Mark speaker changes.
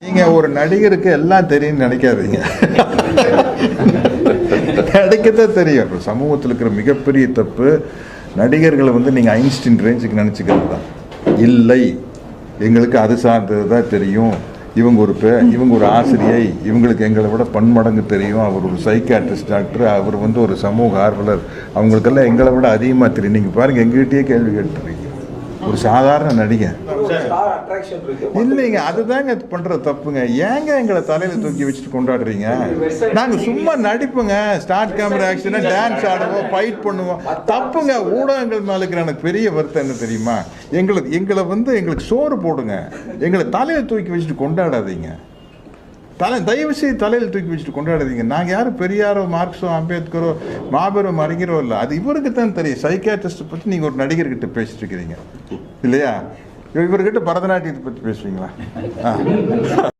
Speaker 1: நீங்க ஒரு நடிகருக்கு எல்லாம் தெரியும் நினைக்காதீங்க. நடிக்கத்தான் தெரியும். சமூகத்தில் இருக்கிற மிகப்பெரிய தப்பு நடிகர்களை நீங்க ஐன்ஸ்டீன் ரேஞ்சுக்கு நினைச்சுக்கிறது தான். இல்லை, எங்களுக்கு அது சார்ந்தது தான் தெரியும். இவங்க ஒரு ஆசிரியை, இவங்களுக்கு எங்களை விட பன்மடங்கு தெரியும். அவர் ஒரு சைக்காட்ரிஸ்ட் டாக்டர், அவர் ஒரு சமூக ஆர்வலர், அவங்களுக்கெல்லாம் எங்களை விட அதிகமாக தெரியும். நீங்கள் பாருங்கள், எங்ககிட்டயே கேள்வி கேட்டுருக்கீங்க. ஒரு சாதாரண நடிகை இல்லைங்க, அதுதாங்க பண்ற தப்புங்க. ஏங்க எங்களை தலையில தூக்கி வச்சுட்டு கொண்டாடுறீங்க? நாங்க சும்மா நடிப்புங்க, ஸ்டார்ட் கேமரா ஆக்ஷன், டான்ஸ் ஆடுவோம், ஃபைட் பண்ணுவோம். தப்புங்க. ஊடகங்கள் மேல இருக்கிற எனக்கு பெரிய வருத்தம் என்ன தெரியுமா? எங்களுக்கு சோறு போடுங்க, எங்களை தலையில தூக்கி வச்சுட்டு கொண்டாடாதீங்க. தயவு செய்து தலையில் தூக்கி வச்சுட்டு கொண்டாடாதீங்க. நாங்கள் யாரும் பெரியாரோ மார்க்ஸோ அம்பேத்கரோ மாபெரும் அறிஞரோ இல்லை. அது இவருக்கு தான் தெரியும். சைக்காட்ரிஸ்ட் பற்றி நீங்கள் ஒரு நடிகர்கிட்ட பேசிட்டு இருக்கிறீங்க இல்லையா? இவர்கிட்ட பரதநாட்டியத்தை பற்றி பேசுவீங்களா?